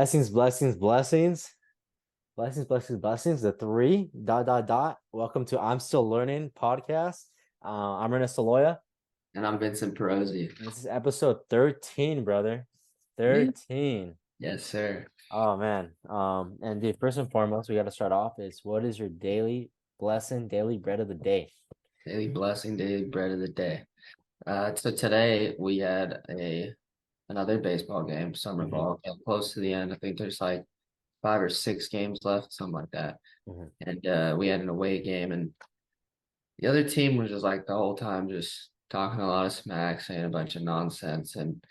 Blessings, blessings, blessings, blessings, blessings, blessings. The three dot dot dot. Welcome to I'm Still Learning podcast. I'm Ernest Aloya. And I'm Vincent Perosi. This is episode 13, brother. Yeah. 13. Yes, sir. Oh man. And dude, first and foremost, we got to start off is what is your daily blessing, daily bread of the day? Daily blessing, daily bread of the day. So today we had another baseball game, summer Hmm. ball, close to the end. I think there's like 5 or 6 games left, something like that. Hmm. And we had an away game, and the other team was just like the whole time just talking a lot of smack, saying a bunch of nonsense, and it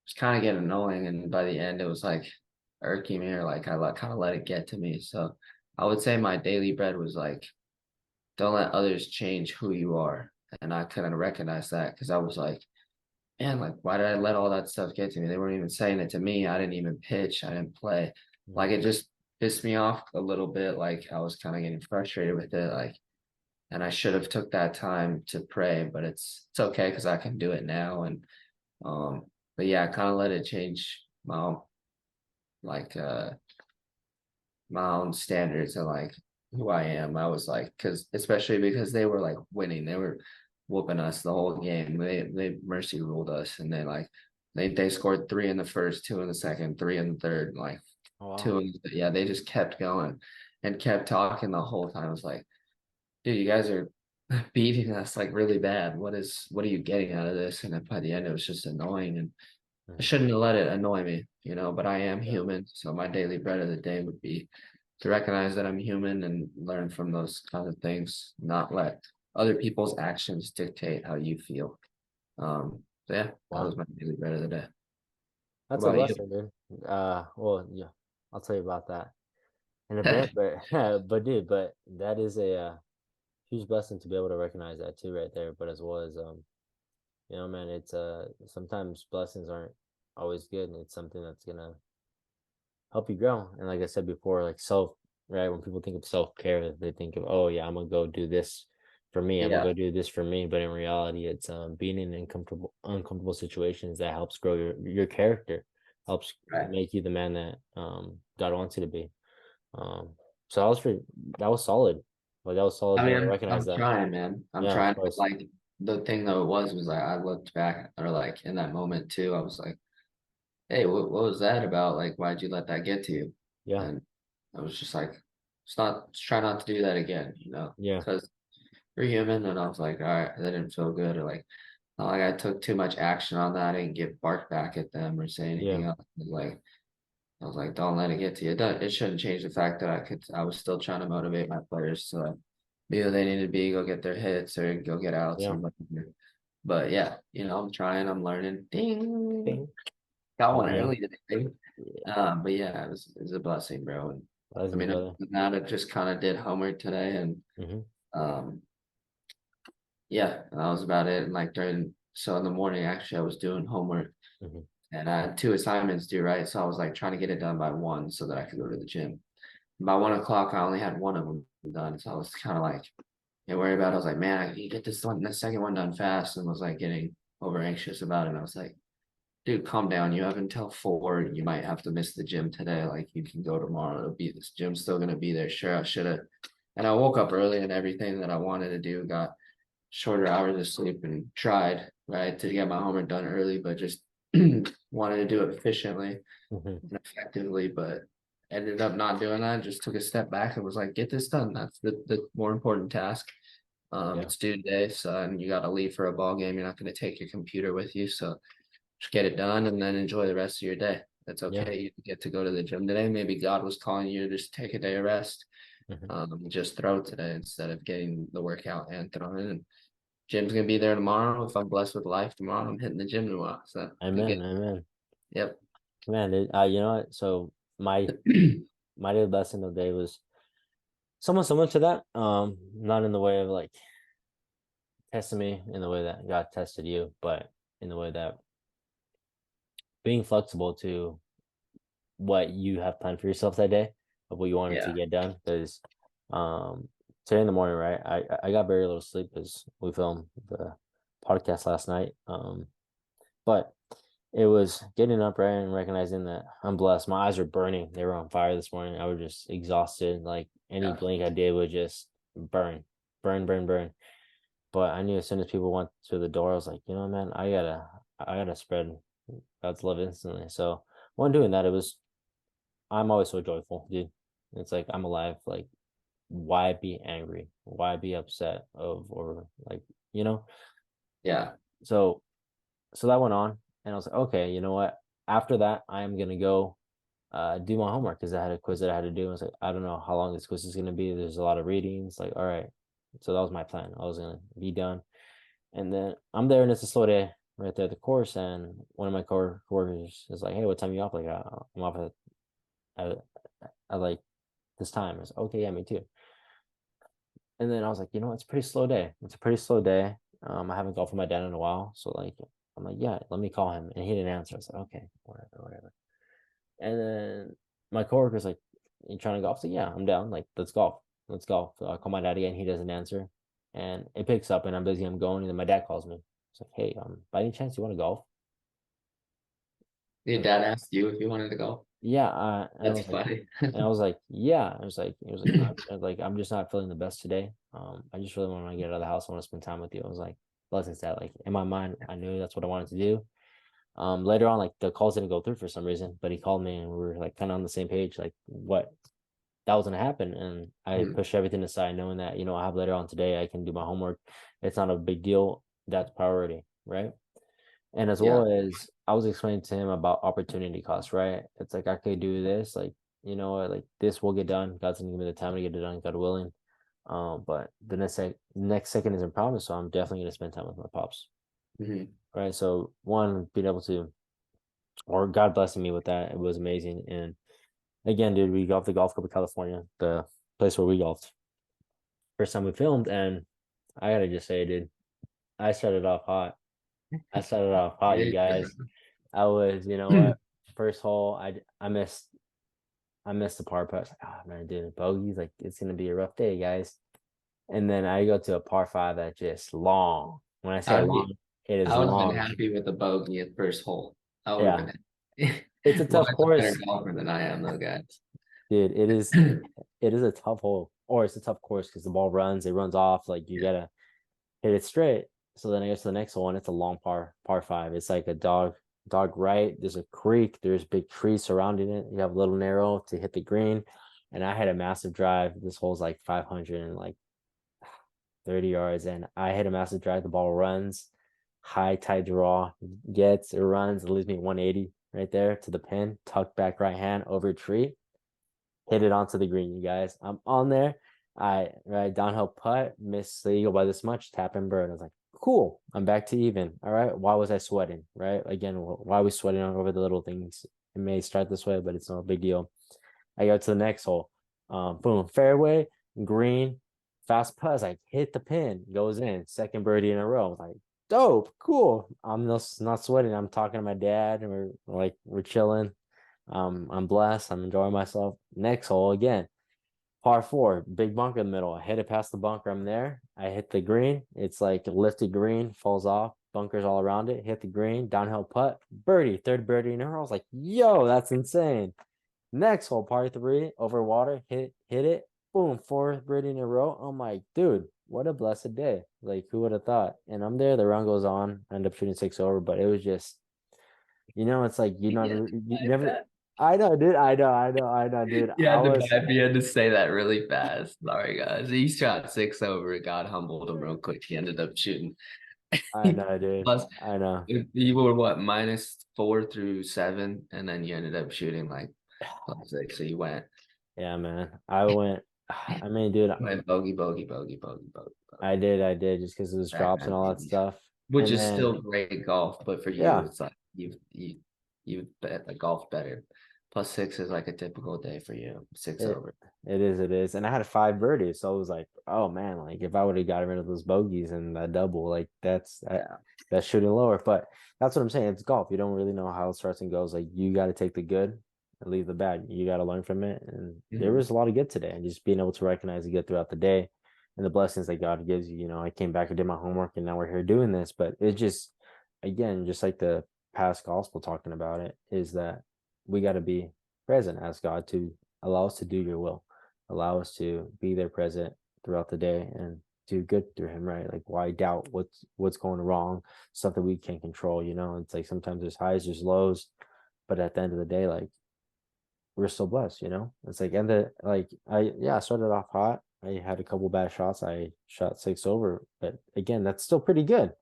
was kind of getting annoying. And by the end, it was like irking me, or like kind of let it get to me. So I would say my daily bread was like, don't let others change who you are. And I couldn't recognize that because I was like, man, like, why did I let all that stuff get to me? They weren't even saying it to me. I didn't even pitch. I didn't play. Like, it just pissed me off a little bit. Like, I was kind of getting frustrated with it. Like, and I should have took that time to pray, but it's okay because I can do it now. And but yeah, I kind of let it change like my own standards and like who I am. I was like, because especially because they were like winning, they were whooping us the whole game. They mercy ruled us, and they scored three in the first, two in the second, three in the third, like Oh, wow. two. Yeah, they just kept going and kept talking the whole time. I was like, dude, you guys are beating us like really bad. What are you getting out of this? And then by the end, it was just annoying, and I Mhm. shouldn't have let it annoy me, but I am Yeah. human. So my daily bread of the day would be to recognize that I'm human and learn from those kind of things, not let other people's actions dictate how you feel. So yeah, that was Wow. my daily bread of the day. What That's a about you? blessing, dude. Well, yeah, I'll tell you about that in a bit, but but that is a huge blessing to be able to recognize that too, right there. But as well as man, it's sometimes blessings aren't always good, and it's something that's gonna help you grow. And like I said before, like right? When people think of self-care, they think of, oh yeah, I'm gonna go do this for me. I'm gonna Yeah, go do this for me. But in reality, it's being in uncomfortable situations that helps grow your character, helps right. make you the man that God wants you to be. Um, so that was solid. Like that was solid I being mean, able to I'm, recognize I'm that. trying, man. I'm Yeah, of trying. But course. like the thing though was like I looked back or like in that moment too. I was like, hey, what was that about? Like, why'd you let that get to you? Yeah, And I was just like, just try not to do that again, yeah, because we're human. And I was like, all right, that didn't feel good. Or like, not like I took too much action on that. I didn't give bark back at them or say yeah, anything else. I was like, don't let it get to you. It shouldn't change the fact that I was still trying to motivate my players to be who they need to be, go get their hits or go get outs or yeah. whatever. But yeah, I'm trying, I'm learning. Ding. Thing. Got Oh one yeah, early today. yeah. But yeah, it was a blessing, bro. And I Blessings, mean, other brother. than that, I just kind of did homework today, and Hmm. um, yeah, and that was about it. And like so in the morning, actually, I was doing homework, Hmm. and I had 2 assignments due, right? So I was like trying to get it done by 1 so that I could go to the gym. By 1 o'clock, I only had one of them done, so I was kind of like, worried about it. I was like, man, I can get the second one done fast, and was like getting over anxious about it. And I was like, dude, calm down. You have until 4. You might have to miss the gym today. Like you can go tomorrow. This gym's still gonna be there. Sure, I should have. And I woke up early and everything that I wanted to do, got shorter hours of sleep and tried, right, to get my homework done early, but just wanted to do it efficiently Hmm. and effectively, but ended up not doing that. Just took a step back and was like, get this done. That's the more important task. Yeah, It's due today, so and you got to leave for a ball game. You're not going to take your computer with you, so just get it done and then enjoy the rest of your day. That's yeah. okay. You get to go to the gym today. Maybe God was calling you to just take a day of rest. Hmm. Just throw today instead of getting the workout and throwing. And gym's gonna be there tomorrow. If I'm blessed with life tomorrow, I'm hitting the gym tomorrow. So good, Amen, good. amen. Yep. Man, you know what? So my daily lesson of the day was somewhat similar to that. Not in the way of like testing me in the way that God tested you, but in the way that being flexible to what you have planned for yourself that day of what you wanted to Yeah. get done. Because um today in the morning, right? I got very little sleep because we filmed the podcast last night. But it was getting up right and recognizing that I'm blessed. My eyes were burning. They were on fire this morning. I was just exhausted. Like any Yeah. blink I did would just burn, burn, burn, burn. But I knew as soon as people went to the door, I was like, you know, man, I gotta spread God's love instantly. So when doing that, I'm always so joyful, dude. It's like I'm alive. Like, why be angry? Why be upset or like, you know? Yeah. So so that went on, and I was like, okay, you know what? After that, I am gonna go do my homework because I had a quiz that I had to do. I was like, I don't know how long this quiz is gonna be. There's a lot of readings. Like, all right. So that was my plan. I was gonna be done. And then I'm there and it's a slow day right there at the course. And one of my coworkers is like, hey, what time are you off? Like, I'm off at, at like this time. I was like, okay, yeah, me too. And then I was like, you know, it's a pretty slow day. It's a pretty slow day. I haven't called for my dad in a while. So like I'm like, yeah, let me call him. And he didn't answer. I was like, okay, whatever, whatever. And then my coworker's like, you trying to golf? So yeah, I'm down. Like, let's golf. Let's golf. So I call my dad again. He doesn't answer. And it picks up and I'm busy. I'm going. And then my dad calls me. It's like, hey, by any chance you want to golf? Your dad asked you if you wanted to go. Yeah, and I That's was like, funny. yeah. I was like, I'm just not feeling the best today. I just really want to get out of the house. I want to spend time with you. I was like, blessings that like in my mind, I knew that's what I wanted to do. Later on, like the calls didn't go through for some reason, but he called me and we were like kind of on the same page, like what that was gonna happen. And I Mhm. pushed everything aside, knowing that, you know, I have later on today, I can do my homework. It's not a big deal. That's priority, right? And as Yeah. well as I was explaining to him about opportunity cost, right? It's like I could do this, like, you know, like this will get done. God's gonna give me the time to get it done, God willing. But the next second isn't promised, so I'm definitely gonna spend time with my pops. Mhm. Right. So one, being able to, or God blessing me with that, it was amazing. And again, dude, we golfed the Golf Club of California, the place where we golfed. First time we filmed, and I gotta just say, dude, I started off hot. I started off hot, you Yeah. guys. I was, you know what? First hole, I missed the par putt. I was like, oh man, dude, bogeys, like it's gonna be a rough day, guys. And then I go to a par five that's just long. When I say I would be, long, it is I would have been long. happy with the bogey at first hole. I would have Yeah, been it's a tough Wyatt's a better course, golfer than I am, though, guys. dude. It is a tough hole, or it's a tough course because the ball runs, it runs off. Like you Yeah. gotta hit it straight. So then I guess the next one, it's a long par five. It's like a dog right. There's a creek. There's big trees surrounding it. You have a little narrow to hit the green. And I had a massive drive. This hole's like 500 and like 30 yards. And I hit a massive drive. The ball runs, high tide draw, it runs. It leaves me 180 right there to the pin, tucked back right hand over a tree, hit it onto the green, you guys. I'm on there. I right downhill putt, miss the eagle by this much, tap and bird. I was like, cool, I'm back to even. All right. Why was I sweating? Right. Again, why are we sweating over the little things? It may start this way, but it's not a big deal. I go to the next hole. Boom, fairway, green, fast putt. I hit the pin, goes in, second birdie in a row. I was like, dope, cool. I'm not sweating. I'm talking to my dad, and we're chilling. I'm blessed. I'm enjoying myself. Next hole again, par four, big bunker in the middle. I hit it past the bunker. I'm there. I hit the green. It's like lifted green, falls off, bunkers all around it. Hit the green, downhill putt, birdie, third birdie in a row. I was like, yo, that's insane. Next hole, par three, over water, hit it, boom, fourth birdie in a row. I'm like, dude, what a blessed day. Like, who would have thought? And I'm there. The round goes on. I end up shooting six over, but it was just, it's like Yeah. you never. I know, dude. I know, dude. You I had to was. you had to say that really fast. Sorry, guys. He shot six over. It got humbled him real quick. He ended up shooting. I know, dude. Plus, I know. you were what, -4 through 7, and then you ended up shooting like +6. So you Yeah, man. I went. I mean, dude, went bogey, bogey, bogey, bogey, bogey, bogey. I did just because it was Back drops and nine all that bogeys, stuff. which And is then, still great golf, but for you, yeah, it's like you bet the golf better. +6 is like a typical day for you. Six it over. it is. And I had five birdies, so I was like, oh man, like if I would have gotten rid of those bogeys and that double, like Yeah. that's shooting lower. But that's what I'm saying. It's golf. You don't really know how it starts and goes. Like you got to take the good and leave the bad. You got to learn from it. And there Mhm. was a lot of good today, and just being able to recognize the good throughout the day and the blessings that God gives you. I came back and did my homework, and now we're here doing this. But it's just, again, just like the past gospel talking about it is that we got to be present as God to allow us to do your will, allow us to be there present throughout the day and do good through him, right? Like why doubt what's going wrong, stuff that we can't control, you know? It's like sometimes there's highs, there's lows, but at the end of the day, like we're still blessed, you know? It's like I started off hot. I had a couple bad shots. I shot 6 over, but again, that's still pretty good.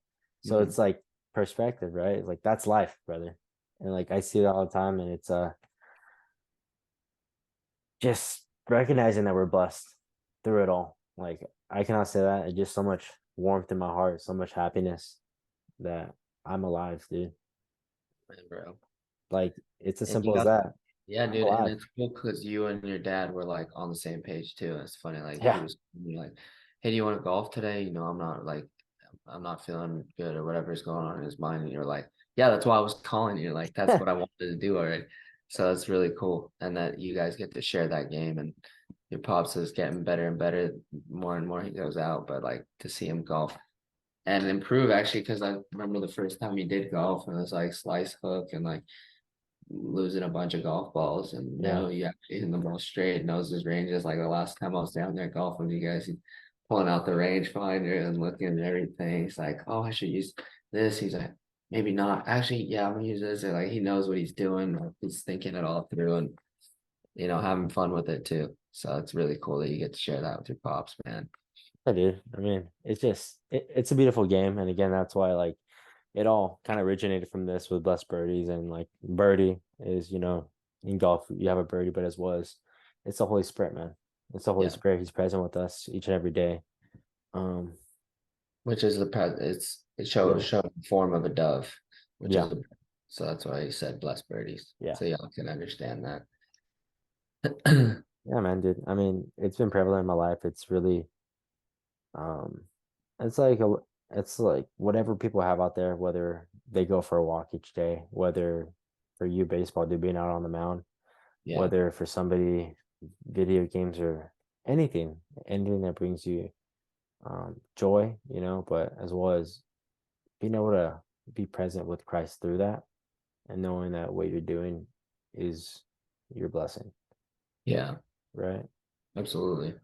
So Mhm. it's like perspective, right? Like that's life, brother. And like I see it all the time, and it's just recognizing that we're blessed through it all. Like I cannot say that. It's just so much warmth in my heart, so much happiness that I'm alive, dude. Man, bro. Like it's as And you simple as got that. Yeah, I'm dude, and alive. it's cool because you and your dad were like on the same page too. It's funny, like he Yeah. was like, "Hey, do you want to golf today?" You know, I'm not feeling good or whatever's going on in his mind, and you're like, "Yeah, that's why I was calling you. Like, that's what I wanted to do already." So it's really cool, and that you guys get to share that game, and your pops is getting better and better, more and more he goes out. But like to see him golf and improve actually, because I remember the first time he did golf, and it was like slice hook and like losing a bunch of golf balls, and Yeah. now he actually hitting the ball straight, knows his ranges. Like the last time I was down there golfing with you guys, he's pulling out the rangefinder and looking at everything. He's like, "Oh, I should use this." He's like, "Maybe not. Actually, yeah, I'm gonna use this." And like he knows what he's doing. Like, he's thinking it all through and having fun with it too. So it's really cool that you get to share that with your pops, man. I do. I mean, it's just it's a beautiful game, and again, that's why like it all kind of originated from this with blessed birdies, and like birdie is in golf you have a birdie, but as was it's the Holy Spirit, man. It's the Holy Yeah, Spirit. He's present with us each and every day. Um, which is it shows yeah, show the form of a dove, which yeah, is so that's why he said blessed birdies. yeah, So y'all can understand that. yeah, man, dude. I mean, it's been prevalent in my life. It's really um, it's like it's like whatever people have out there, whether they go for a walk each day, whether for you baseball, dude, being out on the mound, Yeah. whether for somebody video games or anything that brings you joy, but as well as being able to be present with Christ through that and knowing that what you're doing is your blessing, Yeah, right? absolutely.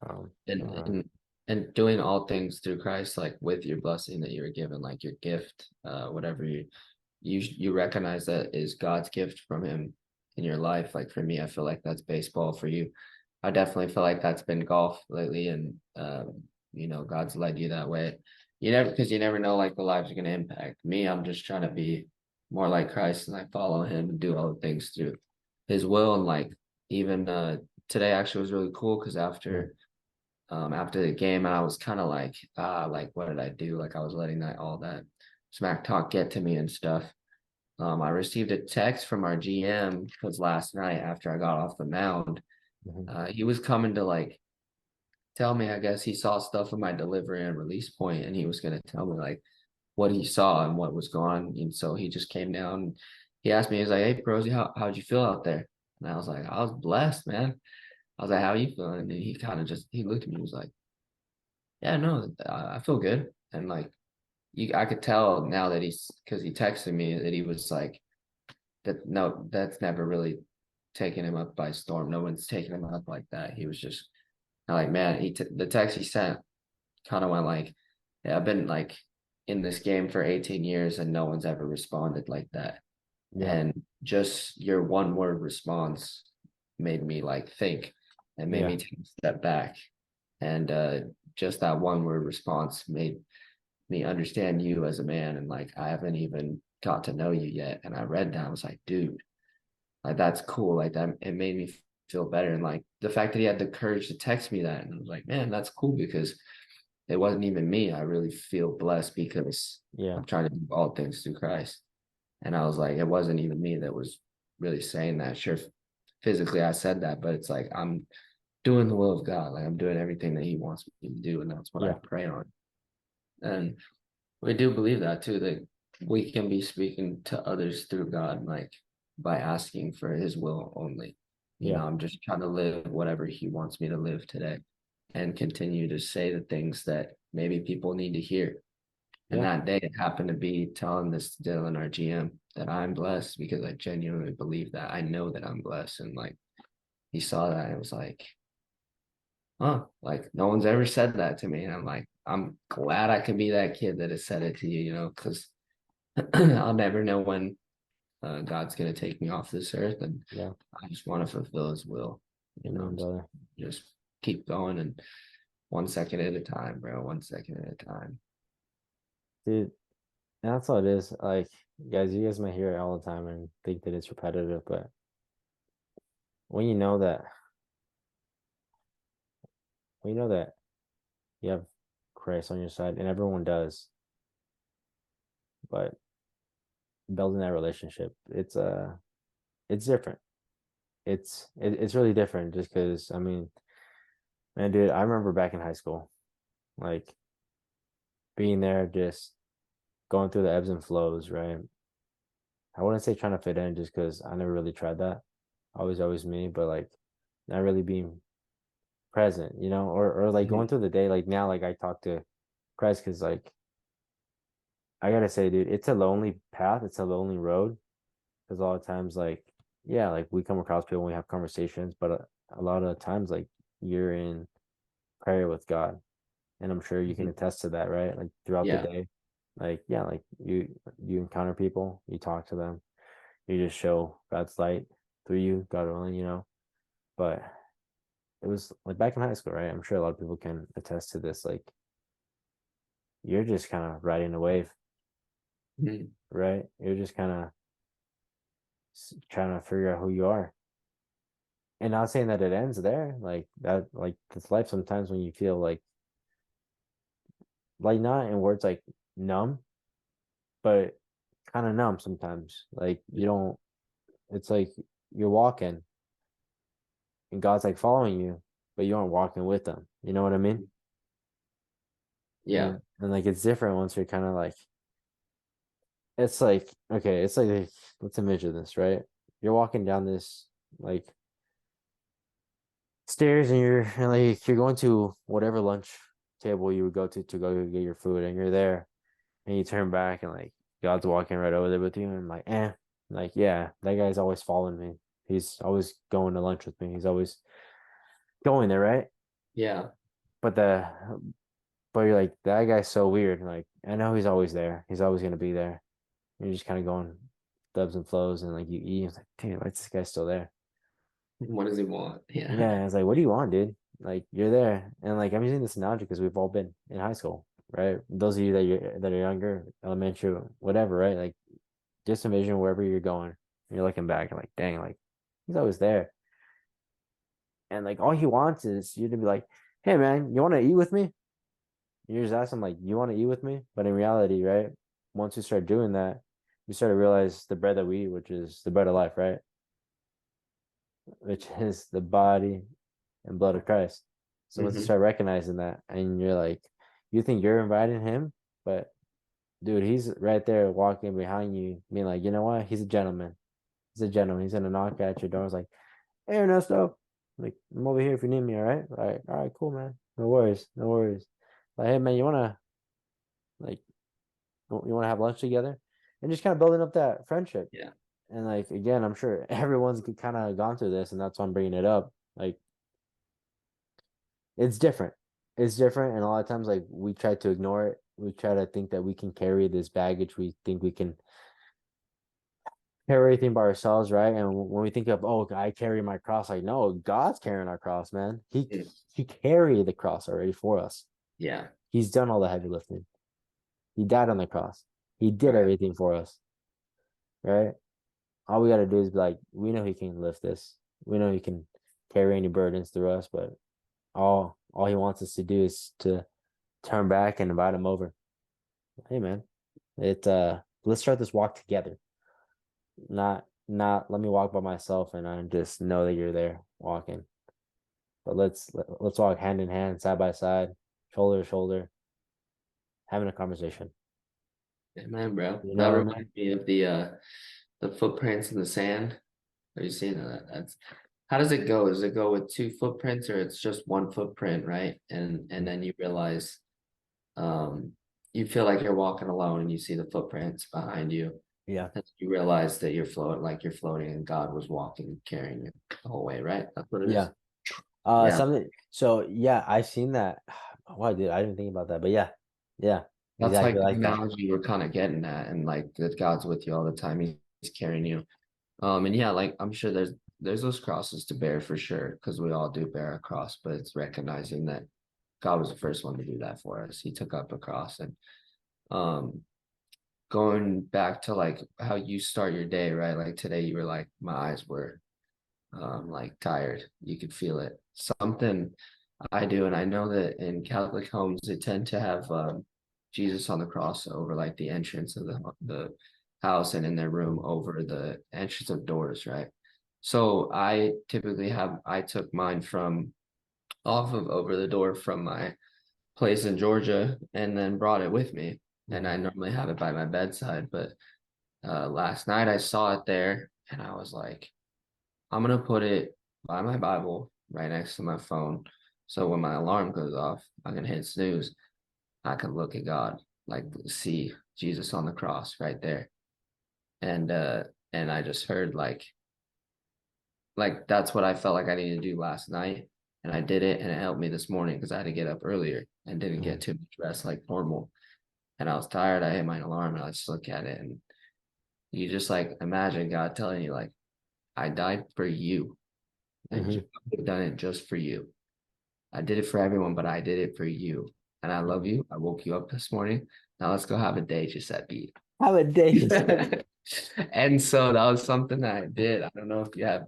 Um, And uh, and and doing all things through Christ, like with your blessing that you were given, like your gift, whatever you recognize that is God's gift from him in your life. Like for me, I feel like that's baseball. For you, I definitely feel like that's been golf lately, and God's led you that way. Because you never know like the lives you're gonna impact. Me, I'm just trying to be more like Christ and I follow him and do all the things through his will. And like even today actually was really cool because yeah, after the game, and I was kind of like what did I do? Like I was letting that all that smack talk get to me and stuff. I received a text from our GM because last night after I got off the mound, mhm, he was coming to like tell me, I guess he saw stuff in my delivery and release point, and he was gonna tell me like what he saw and what was going on. And so he just came down. He asked me, he's like, "Hey, Prosy, how'd you feel out there?" And I was like, "I was blessed, man." I was like, "How are you feeling?" And he kind of just he looked at me, he was like, "Yeah, no, I feel good." And like I could tell now that because he texted me that he was like that. No, that's never really taken him up by storm. No one's taken him up like that. He was just like, man, the text he sent kind of went like, yeah, I've been like in this game for 18 years and no one's ever responded like that. yeah, And just your one word response made me like think and made yeah, me take a step back. And just that one word response made me understand you as a man. And like, I haven't even got to know you yet. And I read that, I was like, dude, like that's cool. Like that, it made me feel better. And like the fact that he had the courage to text me that, and I was like, man, that's cool because it wasn't even me. I really feel blessed because yeah, I'm trying to do all things through Christ. And I was like, it wasn't even me that was really saying that. Sure, physically I said that, but it's like I'm doing the will of God. Like I'm doing everything that He wants me to do, and that's what I yeah, pray on. And we do believe that too, that we can be speaking to others through God, like by asking for His will only. yeah, I'm just trying to live whatever He wants me to live today and continue to say the things that maybe people need to hear. And Yeah. that day it happened to be telling this to Dylan, our GM, that I'm blessed because I genuinely believe that. I know that I'm blessed. And like he saw that and it was like, huh, like no one's ever said that to me. And I'm like, I'm glad I could be that kid that has said it to you, because I'll never know when God's gonna take me off this earth, and Yeah. I just want to fulfill His will. Amen, So brother. just keep going and 1 second at a time, bro. 1 second at a time. Dude, and that's all it is. Like, guys, you guys might hear it all the time and think that it's repetitive, but when you know that, when you know that you have Christ on your side, and everyone does, but building that relationship, it's different. It's really different just because I mean, man, dude, I remember back in high school, like being there, just going through the ebbs and flows, right? I wouldn't say trying to fit in just because I never really tried that. Always me, but like not really being present, or like going Mhm. through the day, like now, like I talk to Christ because like I gotta say, dude, it's a lonely path, it's a lonely road because a lot of times, like, yeah, like we come across people and we have conversations, but a lot of times, like you're in prayer with God, and I'm sure you can Mhm. attest to that, right? Like throughout the Yeah. day, like yeah, like you encounter people, you talk to them, you just show God's light through you, God willing, But it was like back in high school, right? I'm sure a lot of people can attest to this. Like you're just kind of riding a wave, Mhm. right? You're just kind of trying to figure out who you are. And not saying that it ends there, like that, like it's life sometimes when you feel like not in words like numb, but kind of numb sometimes. Like you don't, it's like you're walking and God's like following you, but you aren't walking with them. You know what I mean? Yeah. And like it's different once you're kind of like, it's like, okay, it's like, let's imagine this, right? You're walking down this like stairs and you're going to whatever lunch table you would go to go get your food and you're there and you turn back and like God's walking right over there with you and like like yeah, that guy's always following me, he's always going to lunch with me, he's always going there, right? Yeah. but the but you're like, that guy's so weird, like I know he's always there, he's always going to be there. You're just kind of going ebbs and flows and like you eat, it's like, damn, why's this guy still there? What does he want? Yeah. Yeah, it's like, what do you want, dude? Like you're there, and like I'm using this analogy because we've all been in high school, right? Those of you that are younger, elementary, whatever, right? Like just envision wherever you're going, and you're looking back and like, dang, like he's always there, and like all he wants is you to be like, hey man, you want to eat with me? You just ask him like, you want to eat with me? But in reality, right? Once you start doing that, you start to realize the bread that we eat, which is the bread of life, right? Which is the body and blood of Christ. So once you Hmm. start recognizing that, and you're like, you think you're inviting him, but dude, he's right there walking behind you, being like, you know what? He's a gentleman. He's a gentleman. He's gonna knock at your door. It's like, hey Ernesto, like I'm over here if you need me. All right, all right, cool, man. No worries, no worries. Like, hey man, you wanna like you wanna have lunch together, and just kind of building up that friendship. Yeah. And like again, I'm sure everyone's kind of gone through this, and that's why I'm bringing it up. Like it's different. It's different, and a lot of times, like we try to ignore it. We try to think that we can carry this baggage. We think we can carry everything by ourselves, right? And when we think of, oh, I carry my cross, like no, God's carrying our cross, man. Mm. He carried the cross already for us. Yeah. He's done all the heavy lifting. He died on the cross. He did Right. everything for us, right? All we got to do is be like, we know He can lift this. We know He can carry any burdens through us, but all He wants us to do is to turn back and invite Him over. Hey man, let's start this walk together. Not let me walk by myself and I just know that you're there walking. But let's walk hand in hand, side by side, shoulder to shoulder, having a conversation. Yeah, man, bro. You That know what I mean? reminds me of the footprints in the sand. Have you seen that? That's how does it go? Does it go with two footprints or it's just one footprint, right? And then you realize um you feel like you're walking alone and you see the footprints behind you. Yeah. And you realize that you're floating and God was walking, carrying you the whole way, right? That's what it Yeah. is. Yeah. Something. So yeah, I seen that. Why, dude? I didn't think about that, but yeah, yeah, That's exactly like the like that. analogy we're kind of getting at, and like that God's with you all the time. He's carrying you. And yeah, like I'm sure there's those crosses to bear for sure, because we all do bear a cross, but it's recognizing that God was the first one to do that for us. He took up a cross. And um going back to like how you start your day, right? Like today you were like, my eyes were like tired. You could feel it. Something I do, and I know that in Catholic homes they tend to have Jesus on the cross over like the entrance of the house, and in their room over the entrance of doors, right? So I took mine from off of over the door from my place in Georgia and then brought it with me. And Mhm. I normally have it by my bedside, but last night I saw it there and I was like, I'm gonna put it by my Bible right next to my phone. So when my alarm goes off, I can hit snooze. I can look at God, like see Jesus on the cross right there. And and I just heard like that's what I felt like I needed to do last night. And I did it and it helped me this morning because I had to get up earlier and didn't Mhm. get too much rest like normal. And I was tired. I hit my alarm and I just look at it and you just like imagine God telling you like, I died for you and Mhm. I've done it just for you. I did it for everyone, but I did it for you. And I love you. I woke you up this morning. Now let's go have a day just at beat. Have a day. You said. And so that was something that I did. I don't know if you have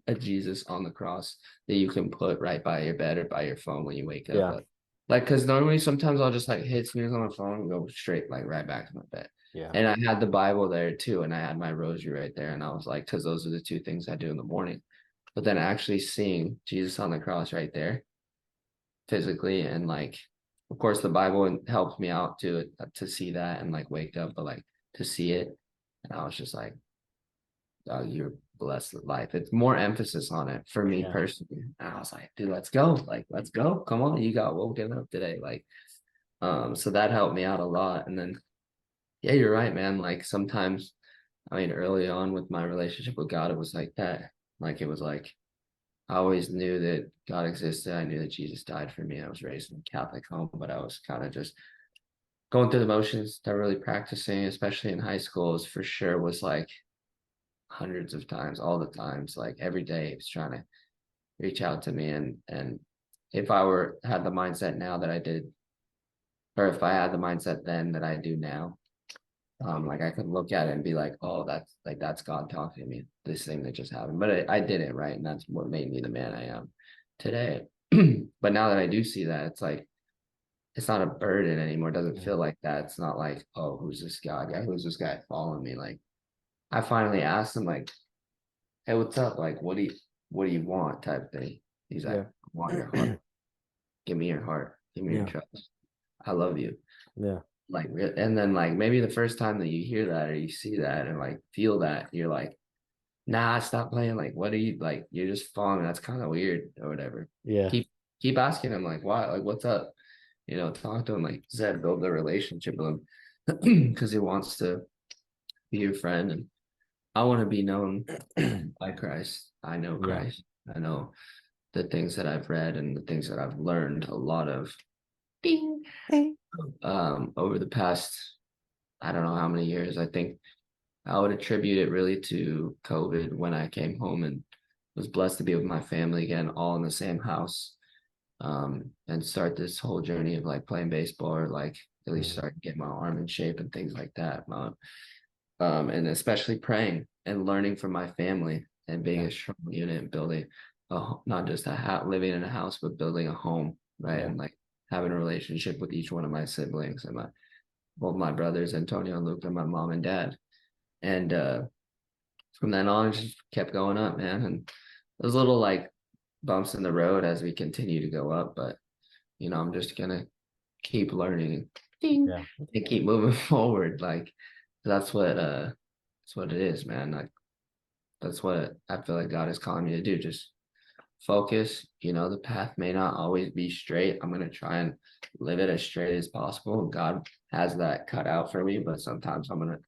a Jesus on the cross that you can put right by your bed or by your phone when you wake up. Yeah. But like, because normally sometimes I'll just like hit snooze on my phone and go straight like right back to my bed. Yeah. And I had the Bible there too, and I had my rosary right there. And I was like, because those are the two things I do in the morning. But then actually seeing Jesus on the cross right there physically, and like of course the Bible helped me out to see that and like wake up, but like to see it, and I was just like, oh, you're blessed with life. It's more emphasis on it for me Yeah. personally. And I was like, dude, let's go. Like, let's go. Come on, you got woken up today. Like, so that helped me out a lot. And then yeah, you're right, man. Like sometimes, I mean, early on with my relationship with God, it was like that. Like it was like I always knew that God existed. I knew that Jesus died for me. I was raised in a Catholic home, but I was kind of just going through the motions, never really practicing, especially in high school, is for sure was like hundreds of times, all the times, like every day he was trying to reach out to me. And if I were had the mindset now that I did, or if I had the mindset then that I do now, like I could look at it and be like, oh, that's God talking to me, this thing that just happened. But I did it, right? And that's what made me the man I am today. But now that I do see that, it's like it's not a burden anymore. It doesn't Mhm. feel like that. It's not like, oh, who's this guy? Who's this guy following me? Like I finally asked him, like, hey, what's up? Like, what do you want? Type thing. He's like, Yeah. I want your heart. Give me your heart. Give me your Yeah. trust. I love you. Yeah. Like, and then like maybe the first time that you hear that or you see that and like feel that, you're like, nah, stop playing. Like, what are you like? You're just falling. That's kind of weird or whatever. Yeah. Keep keep asking him like, why? Like, what's up? Talk to him like Zed, build a relationship with him because he wants to be your friend. And I want to be known by Christ. I know Yeah. Christ. I know the things that I've read and the things that I've learned a lot of ding, over the past, I don't know how many years. I think I would attribute it really to COVID when I came home and was blessed to be with my family again, all in the same house. And start this whole journey of like playing baseball or like at least Mhm. start getting my arm in shape and things like that. And especially praying and learning from my family and being Yeah. a strong unit and building not just living in a house, but building a home, right? Yeah. And like having a relationship with each one of my siblings and both my brothers, Antonio and Luke, and my mom and dad. And from then on, it just kept going up, man. And those little like bumps in the road as we continue to go up, but I'm just gonna keep learning ding, Yeah. and keep moving forward. Like that's what it is, man. Like that's what I feel like God is calling me to do. Just focus. The path may not always be straight. I'm gonna try and live it as straight as possible. God has that cut out for me, but sometimes I'm gonna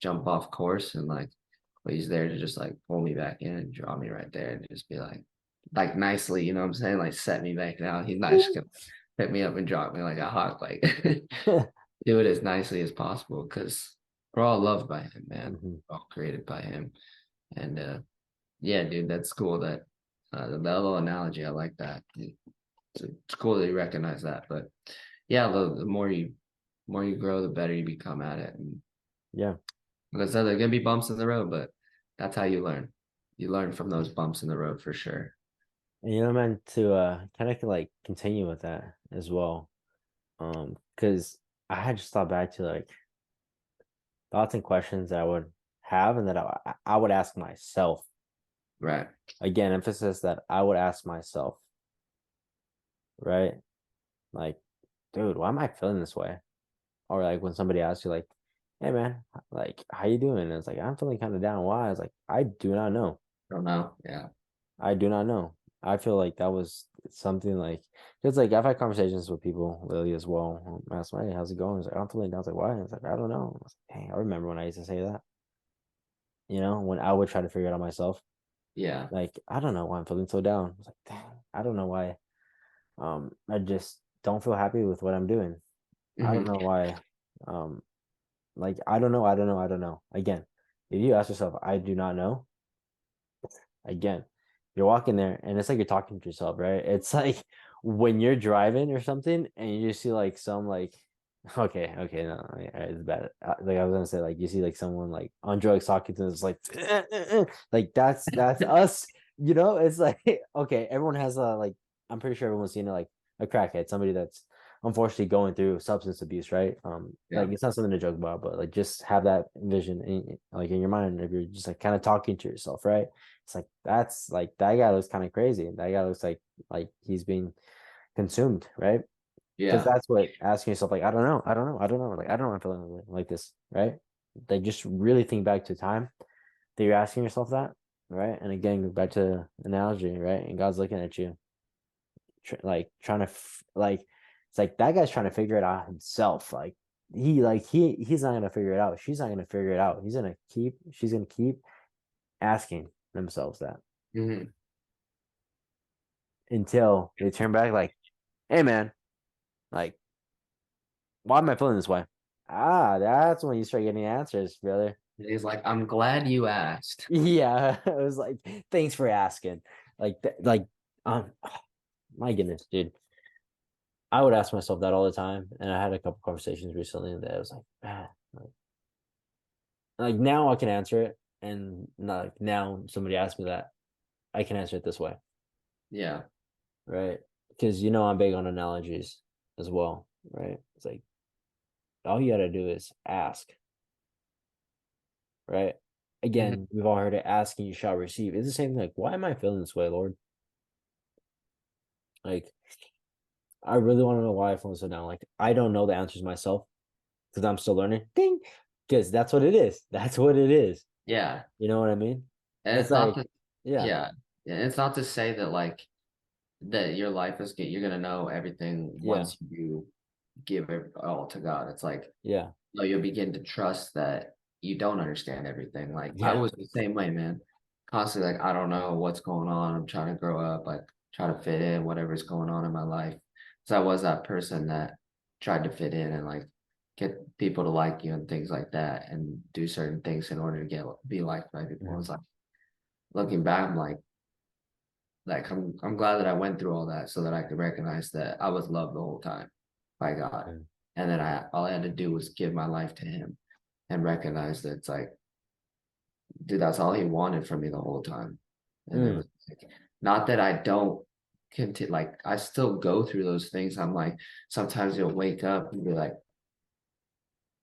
jump off course and but he's there to just pull me back in and draw me right there and just be like nicely, you know what I'm saying? Like set me back down. He's not just gonna pick me up and drop me like a hawk, do it as nicely as possible because we're all loved by him, man. Hmm. We're all created by him. And yeah, dude, that's cool that the little analogy, I like that. It's cool that you recognize that. But yeah, the more you grow, the better you become at it. And Yeah. like I said, there are gonna be bumps in the road, but that's how you learn. You learn from those bumps in the road for sure. And man, to kind of like continue with that as well. Because I had just thought back to like thoughts and questions that I would have and that I would ask myself. Right. Again, emphasis that I would ask myself, right? Like, dude, why am I feeling this way? Or like when somebody asks you, like, hey man, like how you doing? And it's like, I'm feeling kind of down. Why? I was like, I do not know. Don't know. Yeah. I do not know. I feel like that was something like it's like I've had conversations with people lately as well. Ask me, hey, how's it going? It's like I'm feeling down. I was like, why? I was like, I don't know. I was like, dang, I remember when I used to say that. When I would try to figure it out myself. Yeah. Like, I don't know why I'm feeling so down. I was like, dang, I don't know why. I just don't feel happy with what I'm doing. I don't Hmm. know why. Um, like I don't know, I don't know, I don't know. Again, if you ask yourself, I do not know, again, you're walking there and it's like you're talking to yourself, right? It's like when you're driving or something and you see like some like okay, no, it's bad. Like I was gonna say, like you see like someone like on drugs talking to us like like that's us, it's like okay, everyone has a like I'm pretty sure everyone's seen it like a crackhead, somebody that's unfortunately going through substance abuse, right? Yeah. Like it's not something to joke about, but like just have that vision like in your mind if you're just like kind of talking to yourself, right? It's like that's like that guy looks kind of crazy. That guy looks like he's being consumed, right? Because Yeah. that's what asking yourself, like, I don't know, I don't know, I don't know, like I don't know, I'm feeling like this, right? Like just really think back to time that you're asking yourself that, right? And again, go back to analogy, right? And God's looking at you, like trying to like it's like that guy's trying to figure it out himself. Like he's not gonna figure it out. She's not gonna figure it out. She's gonna keep asking themselves that Hmm. until they turn back like, hey man, like, why am I feeling this way? Ah, that's when you start getting answers, brother. He's like, I'm glad you asked. Yeah. It was like, thanks for asking. Like, my goodness, dude. I would ask myself that all the time. And I had a couple conversations recently that I was like, man, like now I can answer it. And like now somebody asked me that, I can answer it this way. Yeah. Right. Because I'm big on analogies as well. Right. It's like all you gotta do is ask, right? Hmm. Again, we've all heard it, ask and you shall receive. It's the same thing. Like, why am I feeling this way, Lord? Like, I really want to know why I feel so down. Like, I don't know the answers myself because I'm still learning. Ding. Because that's what it is. That's what it is. Yeah. You know what I mean? And It's it's not like, to, yeah, yeah. And it's not to say that that your life is good. You're gonna know everything yeah, once you give it all to God. It's like, yeah, you'll begin to trust that you don't understand everything. Like I yeah. was the same way, man. Constantly I don't know what's going on. I'm trying to grow up, like try to fit in whatever's going on in my life. So I was that person that tried to fit in and get people to like you and things like that and do certain things in order to be liked by people. I Mhm. was like looking back, I'm I'm glad that I went through all that so that I could recognize that I was loved the whole time by God. Mhm. And then all I had to do was give my life to him and recognize that it's like, dude, that's all he wanted from me the whole time. And it Mm, was not that I don't continue, I still go through those things. I'm like, sometimes you'll wake up and be like,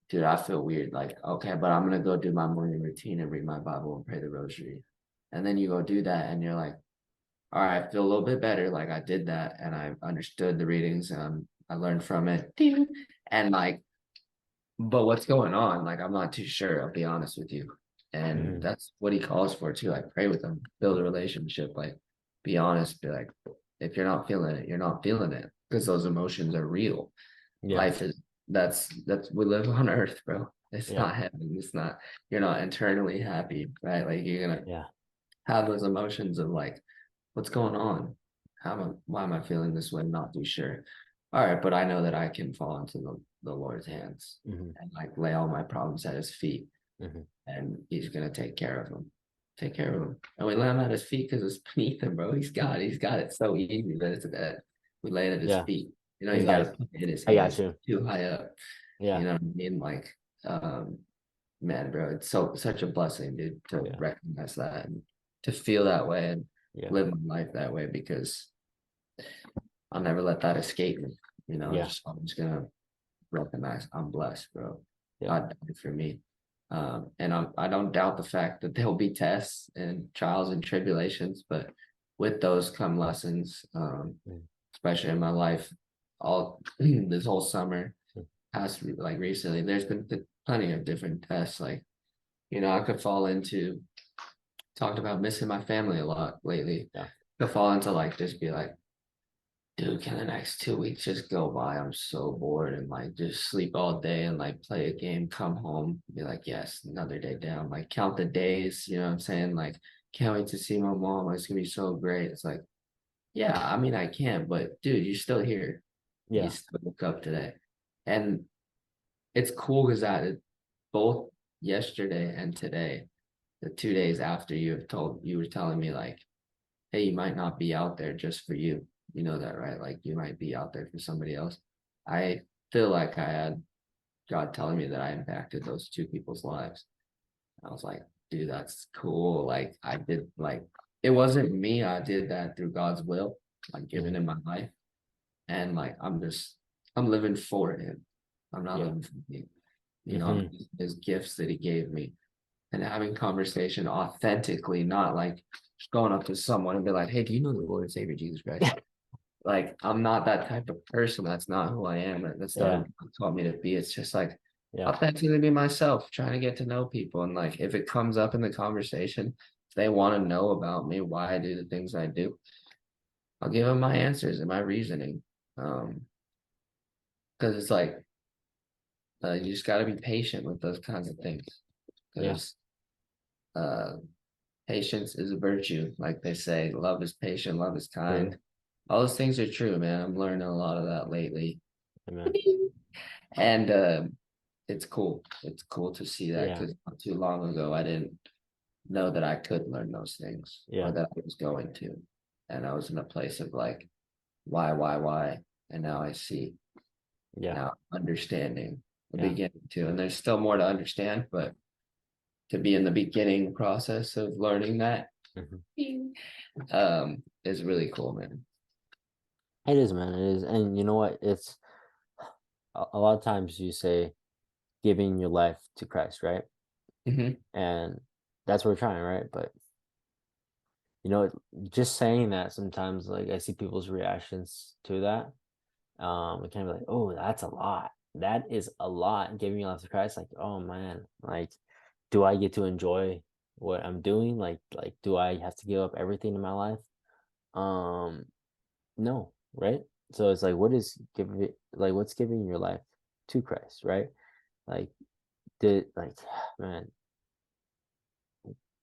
dude, I feel weird. Like, okay, but I'm gonna go do my morning routine and read my Bible and pray the rosary. And then you go do that and you're like, all right, I feel a little bit better. Like I did that and I understood the readings and I learned from it. Ding. And but what's going on? Like, I'm not too sure, I'll be honest with you. And mhm. that's what he calls for too. Like, pray with him, build a relationship. Like, be honest, be like, if you're not feeling it, you're not feeling it, because those emotions are real. Yeah. Life is that's we live on earth, bro. It's Yeah. not heaven. It's not, you're not internally happy, right? Like you're gonna Yeah. have those emotions of like, what's going on? Why am I feeling this way? I'm not too sure. All right, but I know that I can fall into the Lord's hands Hmm. and like lay all my problems at his feet, Hmm. and he's gonna take care of them. Take care of them. And we lay them at his feet because it's beneath him, bro. He's got it so easy that it's that we lay it at his Yeah. feet. You don't He's even got gotta it. put it in his I got hands. you. Too high up. You Yeah. know what I mean? Like, um, man, bro, it's such a blessing, dude, to Yeah. recognize that and to feel that way and Yeah. live my life that way, because I'll never let that escape me. Yeah. I'm just gonna recognize I'm blessed, bro. Yeah. God died for me. And I don't doubt the fact that there'll be tests and trials and tribulations, but with those come lessons, Mm. especially in my life. All this whole summer, Mm. past like recently, there's been plenty of different tests. Like, I could fall into talked about missing my family a lot lately. Yeah. Could fall into like just be like, dude, can the next 2 weeks just go by? I'm so bored, and like just sleep all day and like play a game, come home, be like, yes, another day down. Like count the days, you know what I'm saying? Like, can't wait to see my mom. It's gonna be so great. It's like, yeah, I mean I can, but dude, you're still here. You Yeah. still woke up today. And it's cool because both yesterday and today, the 2 days after you were telling me like, hey, you might not be out there just for you. You know that, right? Like you might be out there for somebody else. I feel like I had God telling me that I impacted those two people's lives. I was like, dude, that's cool. Like I did, like it wasn't me. I did that through God's will, like Hmm. giving him my life. And like I'm living for him. I'm not Yeah. living for me. I'm Hmm. using his gifts that he gave me and having conversation authentically, not like just going up to someone and be like, hey, do you know the Lord and Savior Jesus Christ? Like, I'm not that type of person. That's not who I am. That's not who Yeah. God taught me to be. It's just like Yeah. authentically be myself, trying to get to know people. And like, if it comes up in the conversation, if they want to know about me, why I do the things I do, I'll give them my answers and my reasoning. Because it's like, you just got to be patient with those kinds of things. Yeah. Because uh, patience is a virtue, like they say. Love is patient, love is True. kind. All those things are true, man. I'm learning a lot of that lately. Amen. And it's cool. It's cool to see that Yeah. because not too long ago, I didn't know that I could learn those things or Yeah. that I was going to. And I was in a place of like, why? And now I see, Yeah. now understanding the Yeah. beginning too. And there's still more to understand, but to be in the beginning process of learning that Hmm. is really cool, man. It is, man. It is. And you know what? It's a lot of times you say giving your life to Christ, right? Hmm. And that's what we're trying, right? But you know, just saying that sometimes, like I see people's reactions to that. It can be like, oh, that's a lot. That is a lot. Giving your life to Christ, like, oh man, like, do I get to enjoy what I'm doing? Like, do I have to give up everything in my life? Um, no, right? So it's like, what is giving it? Like, what's giving your life to Christ, right? Like, like, man,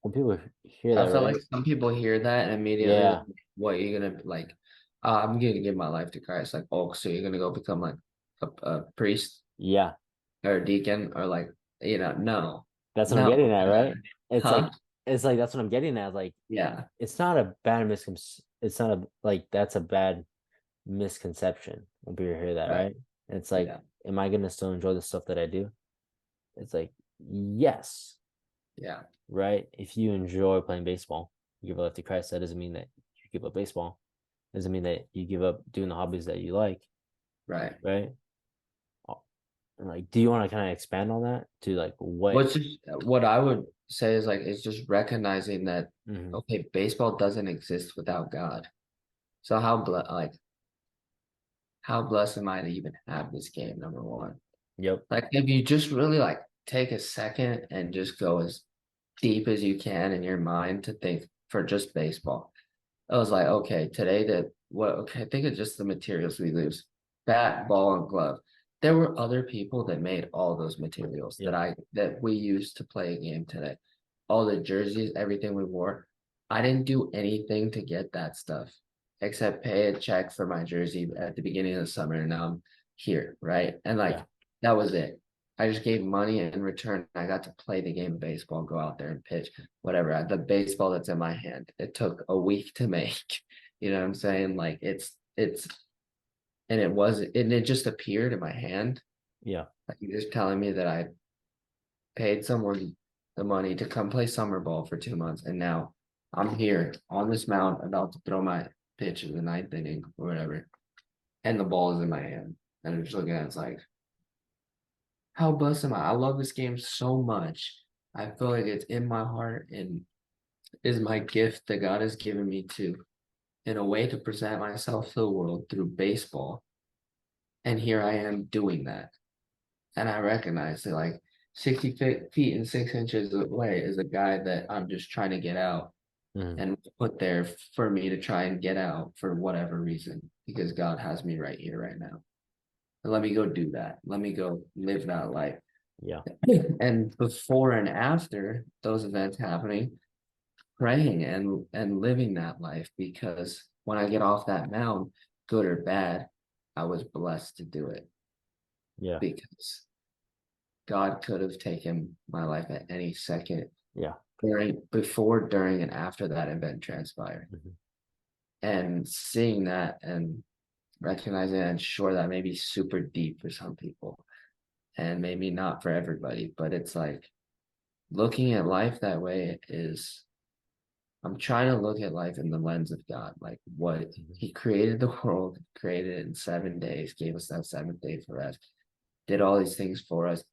when people hear I that, feel right? like some people hear that and immediately like, Yeah, what you're gonna like, I'm gonna give my life to Christ. Like, oh, so you're gonna go become like a priest yeah. or a deacon or like, no, That's what I'm no, getting at, right? It's huh? like it's like that's what I'm getting at. Like Yeah, it's not a bad it's not a like that's a bad misconception when people hear that, right. right? It's like, Yeah, am I gonna still enjoy the stuff that I do? It's like, yes, yeah, right? If you enjoy playing baseball, you give your life to Christ, that doesn't mean that you give up baseball. Doesn't mean that you give up doing the hobbies that you like, right. right? And like, do you want to kind of expand on that to like what? What's just what I would say is like it's just recognizing that Mhm. okay, baseball doesn't exist without God. So how blessed am I to even have this game? Number one. Yep. Like if you just really like take a second and just go as deep as you can in your mind to think for just baseball. I was like, okay, today that what okay, think of just the materials we use. Bat, ball, and glove. There were other people that made all those materials Yep. that we used to play a game today. All the jerseys, everything we wore. I didn't do anything to get that stuff except pay a check for my jersey at the beginning of the summer, and now I'm here, right? And like Yeah. that was it. I just gave money in return. I got to play the game of baseball, go out there and pitch, whatever. The baseball that's in my hand, it took a week to make. You know what I'm saying? Like and it was, and it just appeared in my hand. Yeah. Like you're just telling me that I paid someone the money to come play summer ball for 2 months, and now I'm here on this mound about to throw my pitch in the ninth inning or whatever, and the ball is in my hand, and I'm just looking at it, it's like, how blessed am I? I love this game so much. I feel like it's in my heart and is my gift that God has given me to, in a way, to present myself to the world through baseball. And here I am doing that. And I recognize that like 60 feet and 6 inches away is a guy that I'm just trying to get out Mm. and put there for me to try and get out for whatever reason, because God has me right here, right now. And let me go do that. Let me go live that life. Yeah. And before and after those events happening, praying and living that life, because when I get off that mound, good or bad, I was blessed to do it, Yeah. because God could have taken my life at any second, Yeah. before, during, and after that event transpired. Mhm. And seeing that and recognizing that, and sure, that may be super deep for some people and maybe not for everybody, but it's like looking at life that way is, I'm trying to look at life in the lens of God, like what Mhm. He created the world, created it in 7 days, gave us that seventh day for rest, did all these things for us,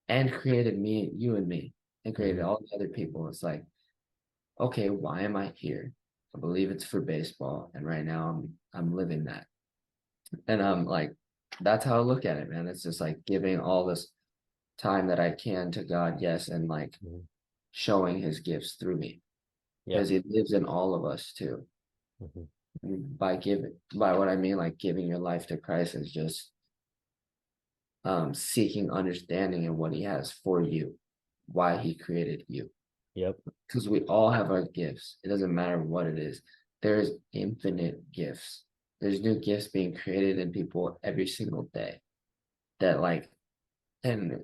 and created me, you and me, and created Mhm. all the other people. It's like, okay, why am I here? I believe it's for baseball, and right now I'm living that, and I'm like, that's how I look at it, man. It's just like giving all this time that I can to God, yes, and like Mhm. showing His gifts through me, Yeah. because He lives in all of us too. Mhm. By what I mean, like giving your life to Christ is just seeking understanding in what He has for you, why He created you. Yep. Because we all have our gifts. It doesn't matter what it is. There's infinite gifts. There's new gifts being created in people every single day that like, and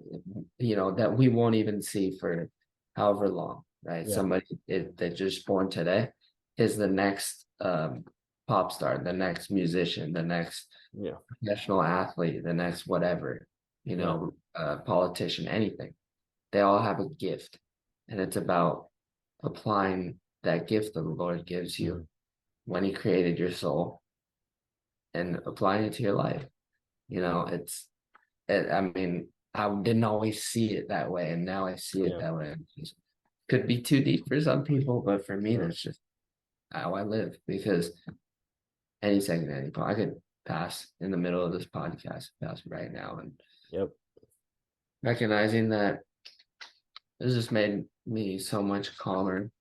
that we won't even see for however long, right? Yeah. Somebody that just born today is the next pop star, the next musician, the next Yeah. professional athlete, the next whatever, Yeah. politician, anything. They all have a gift, and it's about applying that gift that the Lord gives you Mhm. when He created your soul and applying it to your life. I mean, I didn't always see it that way, and now I see it Yeah. that way. It could be too deep for some people, but for me, Sure. that's just how I live. Because any second, any point, I could pass in the middle of this podcast, pass right now, and Yep. recognizing that this just made me so much calmer,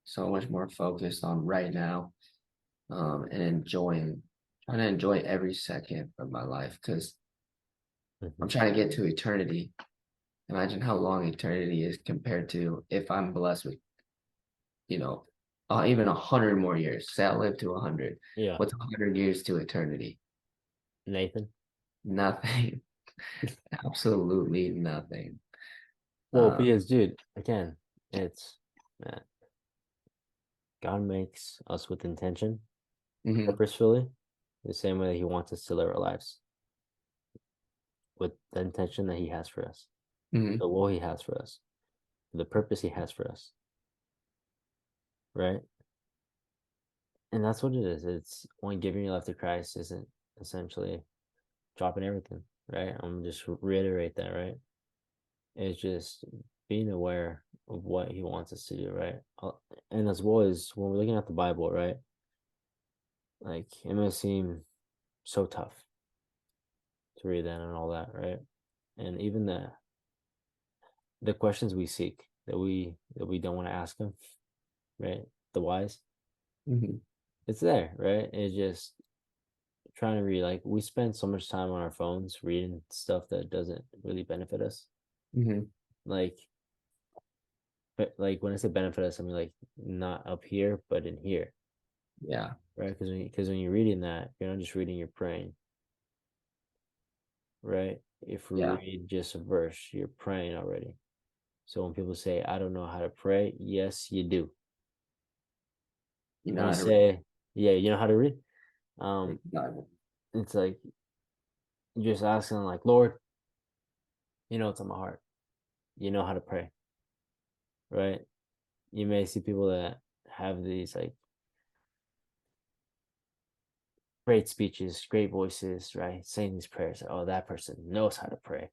so much more focused on right now, and trying to enjoy every second of my life, because I'm Mhm. trying to get to eternity. Imagine how long eternity is compared to if I'm blessed with, you know, even 100 more years. Say I live to 100. Yeah. What's 100 years to eternity? Nathan. Nothing. Absolutely nothing. Well, Um, because dude, again, it's man, God makes us with intention, mhm, purposefully, the same way that He wants us to live our lives with the intention that He has for us, mhm, the will He has for us, the purpose He has for us, right? And that's what it is. It's when giving your life to Christ isn't essentially dropping everything, right? I'm just reiterate that, right? It's just being aware of what He wants us to do, right? And as well as when we're looking at the Bible, right? Like it may seem so tough to read that and all that, right? And even the questions we seek that we don't want to ask Him, right? The whys, mhm. it's there, right? It's just trying to read. Like we spend so much time on our phones reading stuff that doesn't really benefit us. Hmm. Like, but like when I say benefit us, I mean like not up here, but in here, Yeah. right? Because when you're reading that, you're not just reading, you're praying, right? If we Yeah. read just a verse, you're praying already. So when people say, "I don't know how to pray," yes, you do. You know When you how to read say, "Yeah, you know how to read," the um, Bible. it's like you're just asking, like, "Lord, you know what's on my heart. You know how to pray, right?" You may see people that have these like great speeches, great voices, right? Saying these prayers. Oh, that person knows how to pray.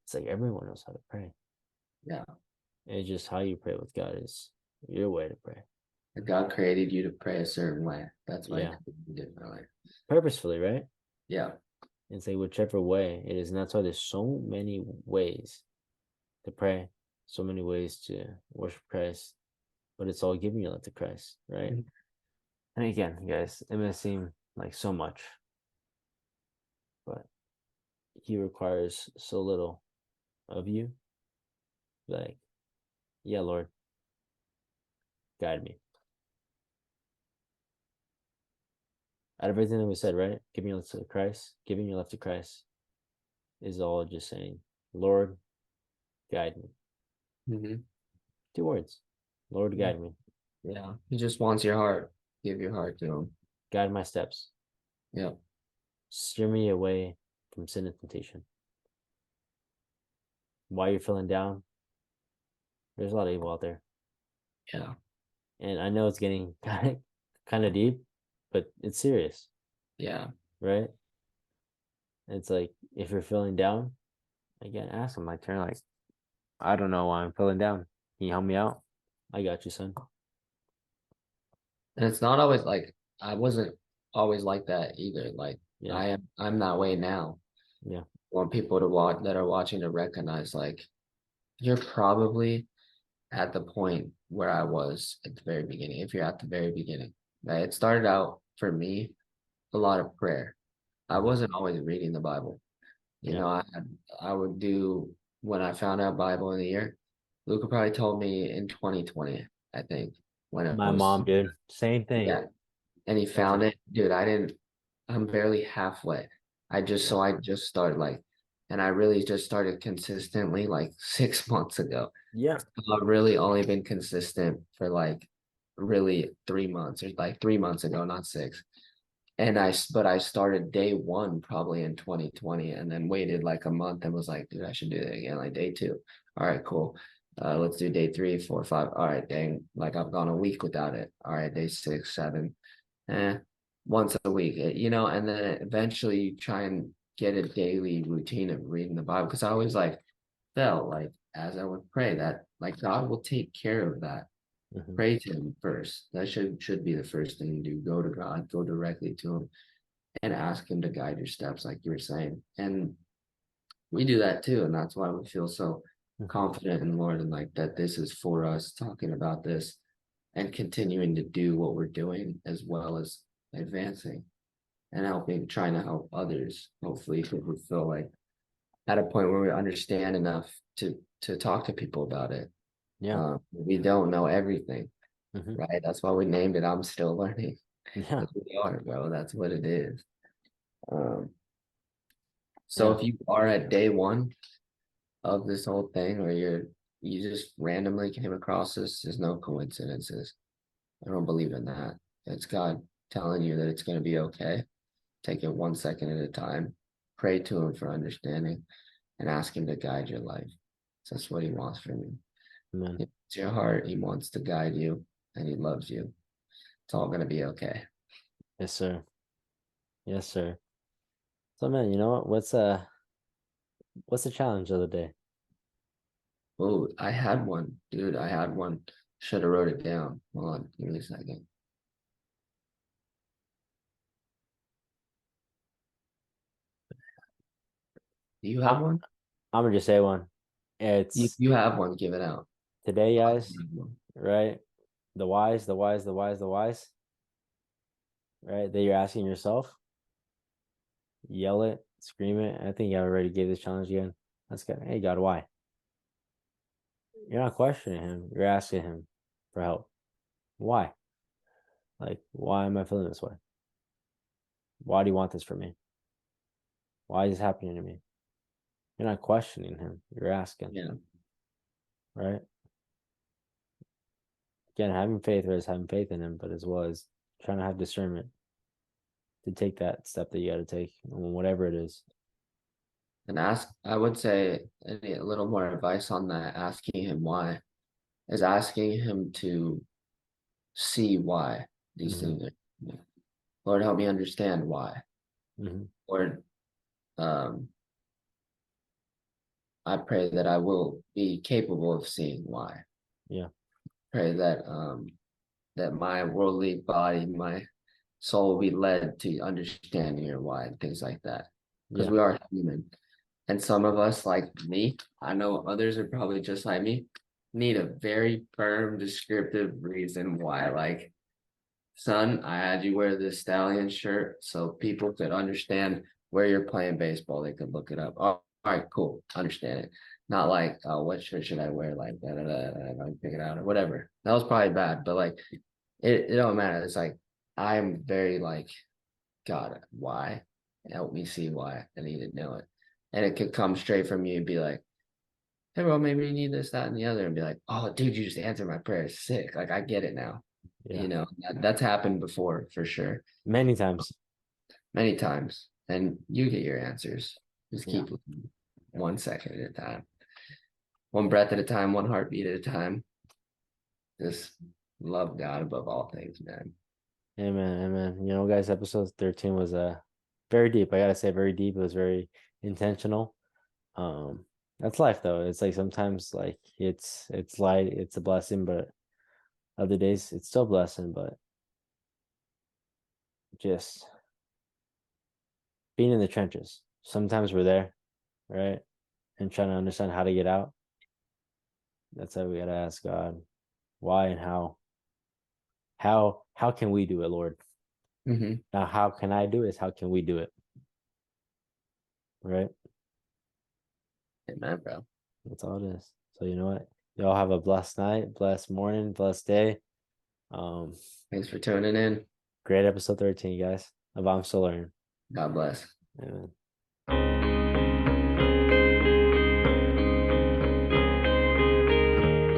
It's like everyone knows how to pray. Yeah. It's just how you pray with God is your way to pray. God created you to pray a certain way. That's why Yeah, he created you differently. purposefully, right? Yeah. It's like whichever way it is. And that's why there's so many ways to pray, so many ways to worship Christ, but it's all giving your life to Christ, right? Mhm. And again, guys, it may seem like so much, but He requires so little of you. Like, yeah, Lord, guide me. Out of everything that we said, right? Giving your life to Christ, giving your life to Christ is all just saying, Lord, guide me. Mhm. 2 words. Lord, guide me. Yeah. He just wants your heart. Give your heart to him. Guide my steps. Yeah. Steer me away from sin and temptation. While you're feeling down, there's a lot of evil out there. Yeah. And I know it's getting kind of deep, but it's serious, Yeah. right? It's like if you're feeling down, again, ask him. Like, turn like, I don't know why I'm feeling down. Can you help me out? I got you, son. And it's not always like I wasn't always like that either. Like Yeah, I'm that way now. yeah, I want people to watch that are watching to recognize like you're probably at the point where I was at the very beginning. If you're at the very beginning, right? It started out for me a lot of prayer. I mhm, wasn't always reading the Bible. You yeah. know, I would do when I found out Bible in the year. Luca probably told me in 2020, I think, when it My was, mom, dude, same thing. yeah, and he Same found thing. it. Dude, I'm barely halfway. Yeah, I just started like, and I really just started consistently like 6 months ago. yeah, I've really only been consistent for like really 3 months or like 3 months ago, not six. But I started day one probably in 2020 and then waited like a month and was like, dude, I should do that again. Like day two. All right, cool. Let's do day three, four, five. All right, dang. Like I've gone a week without it. All right, day six, seven. Eh, once a week, and then eventually you try and get a daily routine of reading the Bible. Cause I always like felt like as I would pray that like God will take care of that. hmm, Pray to him first. That should be the first thing you do. Go to God, go directly to him and ask him to guide your steps, like you were saying. And we do that too. And that's why we feel so hmm, confident in the Lord and like that this is for us talking about this and continuing to do what we're doing as well as advancing and helping, trying to help others. Hopefully, we feel like at a point where we understand enough to talk to people about it. yeah, We don't know everything, hmm, right? That's why we named it. I'm still learning. yeah, Because we are, bro. That's what it is. Um, so yeah. if you are at day one of this whole thing, or you just randomly came across this, there's no coincidences. I don't believe in that. It's God telling you that it's going to be okay. Take it 1 second at a time. Pray to Him for understanding and ask Him to guide your life. So that's what He wants from you. Man, It's your heart. He wants to guide you and He loves you. It's all going to be okay. yes, sir. Yes, sir. So, man, you know what? What's the challenge of the day? Oh, I had one, dude. I had one. Should have wrote it down. Hold on, give me a second. Do you have I, one? I'm gonna just say one. It's You have one. Give it out. today, I guys. have one. Right? The wise, the wise, the wise, the wise. right? That you're asking yourself. Yell it, scream it. I think I already gave this challenge again. That's good. Hey God, why? You're not questioning him. You're asking him for help. Why? Like, why am I feeling this way? Why do you want this from me? Why is this happening to me? You're not questioning him. You're asking, Yeah. right? Again, having faith is having faith in him, but as well as trying to have discernment to take that step that you got to take, whatever it is. And I would say a little more advice on that, asking him why, is asking him to see why these Hmm. things are happening. Lord, help me understand why. Hmm. Lord, um, I pray that I will be capable of seeing why. Yeah. Pray that my worldly body, my soul will be led to understanding your why and things like that. Because Yeah. we are human. And some of us, like me, I know others are probably just like me, need a very firm, descriptive reason why. Like, son, I had you wear this stallion shirt so people could understand where you're playing baseball. They could look it up. Oh, all right, cool. Understand it. Not like, oh, what shirt should I wear? Like, pick it out or whatever. That was probably bad, but like, it don't matter. It's like, I'm very like, God, why? Help me see why. I need to know it. And it could come straight from you and be like, hey, bro, maybe you need this, that, and the other. And be like, oh, dude, you just answered my prayer. Sick. Like, I get it now. Yeah. That's happened before for sure, Many times. many times. And you get your answers. Just Yeah. keep looking 1 second at a time, one breath at a time, one heartbeat at a time. Just love God above all things, man. Amen. Amen. Guys, episode 13 was very deep. I gotta say, very deep. It was very intentional. Um, that's life though. It's like sometimes like it's light, it's a blessing, but other days it's still a blessing, but just being in the trenches. Sometimes we're there, right? And trying to understand how to get out. That's how we gotta ask God why and how. How can we do it, Lord? Mm-hmm. Now how can I do it? How can we do it? Right? Amen, bro. That's all it is. So you know what? Y'all have a blessed night, blessed morning, blessed day. Um, Thanks for tuning in. Great episode 13, guys. Of I'm Still Learning. God bless. Amen.